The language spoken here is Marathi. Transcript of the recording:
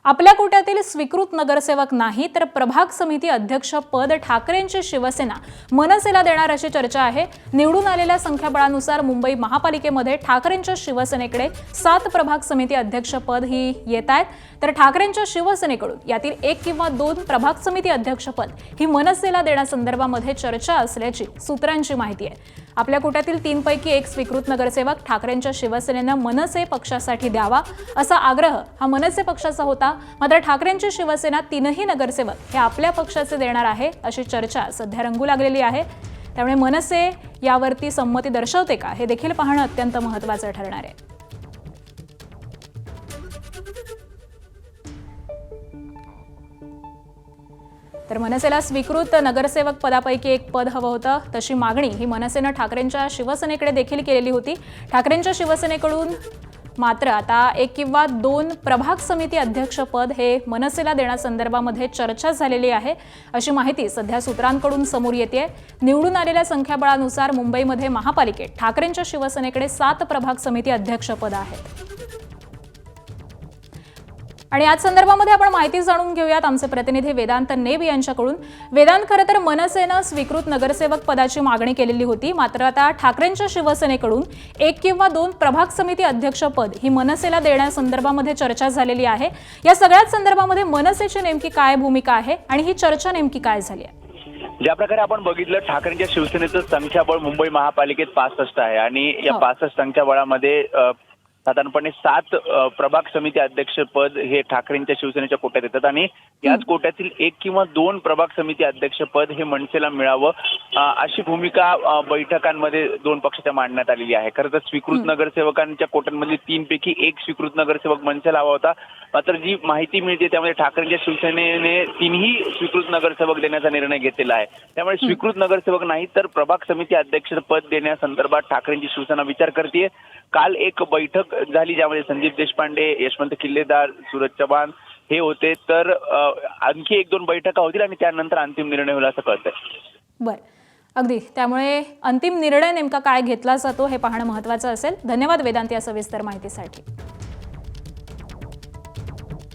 आपल्या कोट्यातील स्वीकृत नगरसेवक नाही तर प्रभाग समिती अध्यक्ष पद ठाकरेंची शिवसेना मनसेला देणार अशी चर्चा आहे। निवडून आलेल्या संख्याबळानुसार मुंबई महापालिकेमध्ये ठाकरेंच्या शिवसेनेकडे 7 प्रभाग समिती अध्यक्ष पद ही येत आहेत, तर ठाकरेंच्या शिवसेनेकडून यातील 1 किंवा 2 प्रभाग समिती अध्यक्ष पद ही मनसेला देण्यासंदर्भामध्ये चर्चा असल्याची सूत्रांची माहिती आहे। आपल्या कोट्यातील 3 पैकी 1 स्वीकृत नगरसेवक ठाकरेंच्या शिवसेनेनं मनसे पक्षासाठी द्यावा असा आग्रह हा मनसे पक्षाचा होता, मात्र ठाकरेंची शिवसेना 3ही नगरसेवक हे आपल्या पक्षाचे देणार आहे अशी चर्चा सध्या रंगू लागलेली आहे। त्यामुळे मनसे यावरती संमती दर्शवते का हे देखील पाहणं अत्यंत महत्त्वाचं ठरणार आहे। तर मनसेला स्वीकृत नगरसेवक पदापैकी 1 पद हवं होतं, तशी मागणी ही मनसेनं ठाकरेंच्या शिवसेनेकडे देखील केलेली होती। ठाकरेंच्या शिवसेनेकडून मात्र आता 1 किंवा 2 प्रभाग समिती अध्यक्ष पद हे मनसेला देण्यासंदर्भामध्ये चर्चा झालेली आहे अशी माहिती सध्या सूत्रांकडून समोर येते। निवडून आलेल्या संख्याबळानुसार मुंबईमध्ये महापालिकेत ठाकरेंच्या शिवसेनेकडे 7 प्रभाग समिती अध्यक्ष पद आहेत। आणि याच संदर्भामध्ये आपण माहिती जाणून घेऊयात आमचे प्रतिनिधी वेदांत नेब यांच्याकडून। वेदांत, खरं तर मनसेनं स्वीकृत नगरसेवक पदाची मागणी केलेली होती, मात्र आता ठाकरेंच्या शिवसेनेकडून 1 किंवा 2 प्रभाग समिती अध्यक्ष पद ही मनसेला देण्यासंदर्भामध्ये चर्चा झालेली आहे। या सगळ्याच संदर्भामध्ये मनसेची नेमकी काय भूमिका आहे आणि ही चर्चा नेमकी काय झाली आहे? ज्या प्रकारे आपण बघितलं, ठाकरेंच्या शिवसेनेचं संख्याबळ मुंबई महापालिकेत 65 आहे आणि या 65 संख्याबळामध्ये साधारणपणे 7 प्रभाग समिती अध्यक्ष पद हे ठाकरेंच्या शिवसेनेच्या कोट्यात येतात आणि याच कोट्यातील 1 किंवा 2 प्रभाग समिती अध्यक्ष पद हे मनसेला मिळावं अशी भूमिका बैठकांमध्ये 2 पक्षाच्या मांडण्यात आलेली आहे। खरं तर स्वीकृत नगरसेवकांच्या कोट्यांमधील 3 पैकी 1 स्वीकृत नगरसेवक मनसेला हवा होता, मात्र जी माहिती मिळते त्यामध्ये ठाकरेंच्या शिवसेनेने 3ही स्वीकृत नगरसेवक देण्याचा निर्णय घेतलेला आहे। त्यामुळे स्वीकृत नगरसेवक नाही तर प्रभाग समिती अध्यक्ष पद देण्यासंदर्भात ठाकरेंची शिवसेना विचार करते। काल एक बैठक झाली ज्यामध्ये संदीप देशपांडे, यशवंत किल्लेदार, सूरज चव्हाण हे होते, तर आणखी 1-2 बैठका होतील आणि त्यानंतर अंतिम निर्णय होईल असं कळतंय। बरं, अगदी, त्यामुळे अंतिम निर्णय नेमका काय घेतला जातो हे पाहणं महत्त्वाचं असेल। धन्यवाद वेदांत या सविस्तर माहितीसाठी।